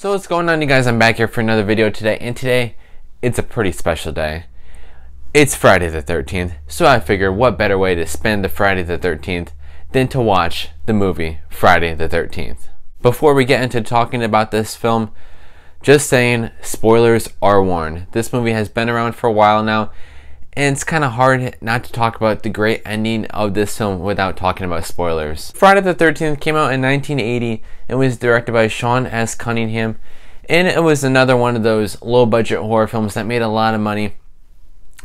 So what's going on, you guys? I'm back here for another video today, and today it's a pretty special day. It's Friday the 13th, so I figure what better way to spend the Friday the 13th than to watch the movie Friday the 13th. Before we get into talking about this film, just saying, spoilers are warned. This movie has been around for a while now, and it's kind of hard not to talk about the great ending of this film without talking about spoilers. Friday the 13th came out in 1980 and was directed by Sean S. Cunningham, and it was another one of those low-budget horror films that made a lot of money.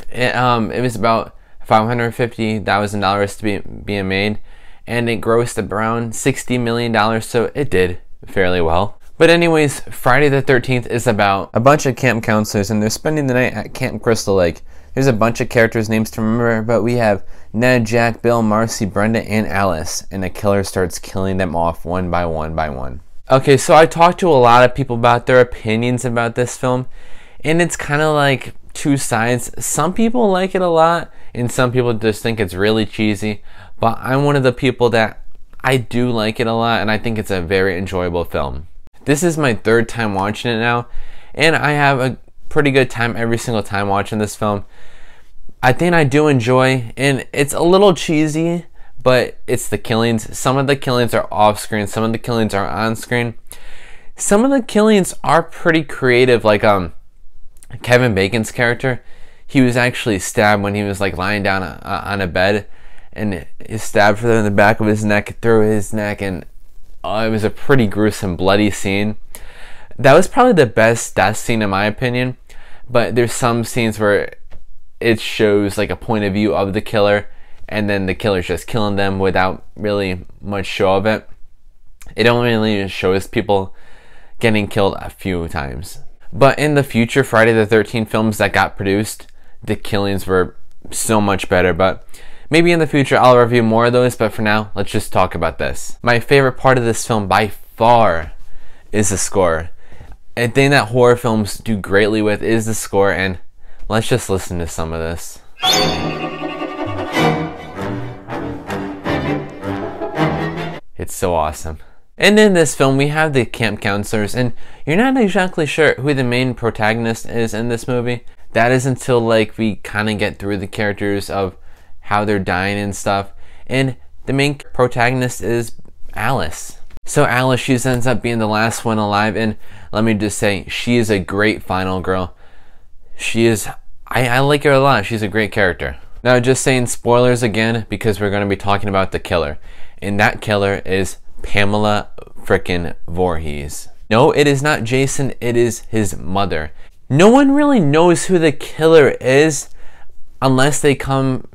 It was about $550,000 to being made, and it grossed around $60 million, so it did fairly well. But anyways, Friday the 13th is about a bunch of camp counselors, and they're spending the night at Camp Crystal Lake. There's a bunch of characters' names to remember, but we have Ned, Jack, Bill, Marcy, Brenda, and Alice, and the killer starts killing them off one by one by one. Okay, so I talked to a lot of people about their opinions about this film, and it's kind of like two sides. Some people like it a lot, and some people just think it's really cheesy, but I'm one of the people that I do like it a lot, and I think it's a very enjoyable film. This is my third time watching it now, and I have a pretty good time every single time watching this film. I think I do enjoy, and it's a little cheesy, but it's the killings. Some of the killings are off screen, some of the killings are on screen. Some of the killings are pretty creative, like Kevin Bacon's character. He was actually stabbed when he was like lying down on a bed, and he stabbed through in the back of his neck, through his neck, and it was a pretty gruesome, bloody scene. That was probably the best death scene in my opinion, but there's some scenes where it shows like a point of view of the killer, and then the killer's just killing them without really much show of it. It only really shows people getting killed a few times. But in the future Friday the 13th films that got produced, the killings were so much better, but maybe in the future I'll review more of those, but for now, let's just talk about this. My favorite part of this film by far is the score. A thing that horror films do greatly with is the score, and let's just listen to some of this. It's so awesome. And in this film we have the camp counselors, and you're not exactly sure who the main protagonist is in this movie. That is until like we kind of get through the characters of how they're dying and stuff, and the main protagonist is Alice. So Alice, she ends up being the last one alive, and let me just say, she is a great final girl. She is, I like her a lot. She's a great character. Now just saying spoilers again, because we're going to be talking about the killer, and that killer is Pamela frickin' Voorhees. No, it is not Jason, it is his mother. No one really knows who the killer is unless they come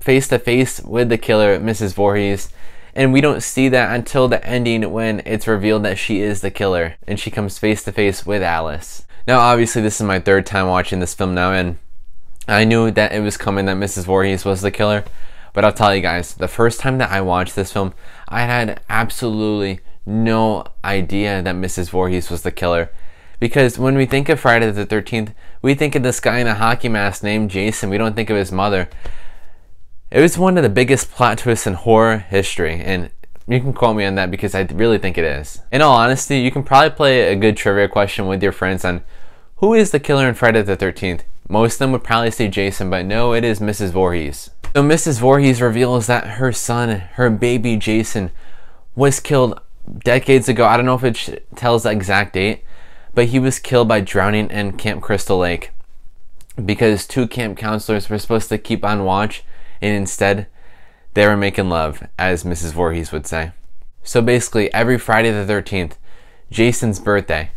face to face with the killer, Mrs. Voorhees, and we don't see that until the ending when it's revealed that she is the killer and she comes face to face with Alice. Now obviously this is my third time watching this film now, and I knew that it was coming that Mrs. Voorhees was the killer, but I'll tell you guys, the first time that I watched this film, I had absolutely no idea that Mrs. Voorhees was the killer. Because when we think of Friday the 13th, we think of this guy in a hockey mask named Jason. We don't think of his mother. It was one of the biggest plot twists in horror history, and you can quote me on that because I really think it is. In all honesty, you can probably play a good trivia question with your friends on who is the killer in Friday the 13th. Most of them would probably say Jason, but no, it is Mrs. Voorhees. So Mrs. Voorhees reveals that her son, her baby Jason, was killed decades ago. I don't know if it tells the exact date, but he was killed by drowning in Camp Crystal Lake because two camp counselors were supposed to keep on watch, and instead they were making love, as Mrs. Voorhees would say. So basically every Friday the 13th, Jason's birthday,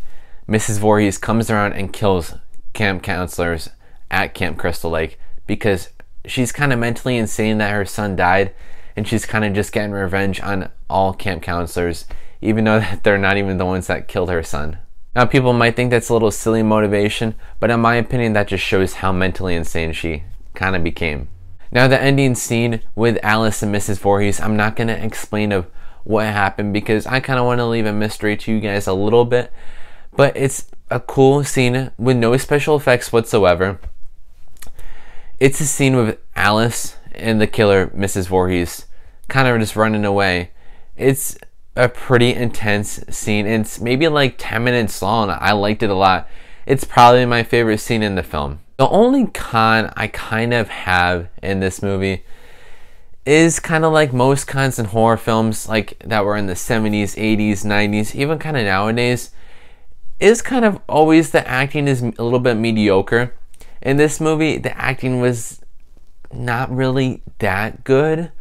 Mrs. Voorhees comes around and kills camp counselors at Camp Crystal Lake because she's kind of mentally insane that her son died, and she's kind of just getting revenge on all camp counselors, even though that they're not even the ones that killed her son. Now people might think that's a little silly motivation, but in my opinion that just shows how mentally insane she kind of became. Now the ending scene with Alice and Mrs. Voorhees, I'm not going to explain of what happened because I kind of want to leave a mystery to you guys a little bit, but it's a cool scene with no special effects whatsoever. It's a scene with Alice and the killer, Mrs. Voorhees, kind of just running away. It's a pretty intense scene. It's maybe like 10 minutes long. I liked it a lot. It's probably my favorite scene in the film. The only con I kind of have in this movie is kind of like most cons in horror films like that were in the 70s, 80s, 90s, even kind of nowadays, is kind of always the acting is a little bit mediocre. In this movie, the acting was not really that good,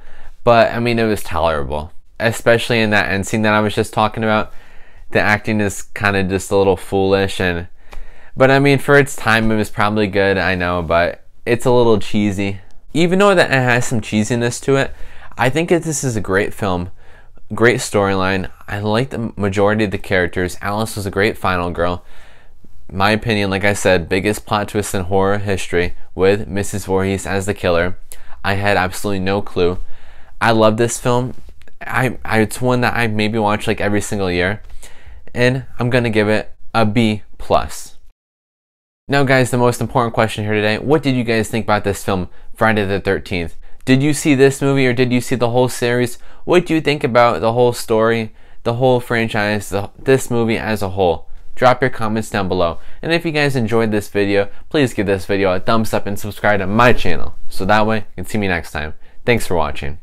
but I mean, it was tolerable. Especially in that end scene that I was just talking about. The acting is kind of just a little foolish, but I mean, for its time, it was probably good, I know, but it's a little cheesy. Even though that it has some cheesiness to it, I think this is a great film, great storyline. I like the majority of the characters. Alice was a great final girl. My opinion, like I said, biggest plot twist in horror history with Mrs. Voorhees as the killer. I had absolutely no clue. I love this film. It's one that I maybe watch like every single year, and I'm gonna give it a B+. Now guys, the most important question here today, what did you guys think about this film, Friday the 13th? Did you see this movie or did you see the whole series? What do you think about the whole story, the whole franchise, this movie as a whole? Drop your comments down below. And if you guys enjoyed this video, please give this video a thumbs up and subscribe to my channel, so that way you can see me next time. Thanks for watching.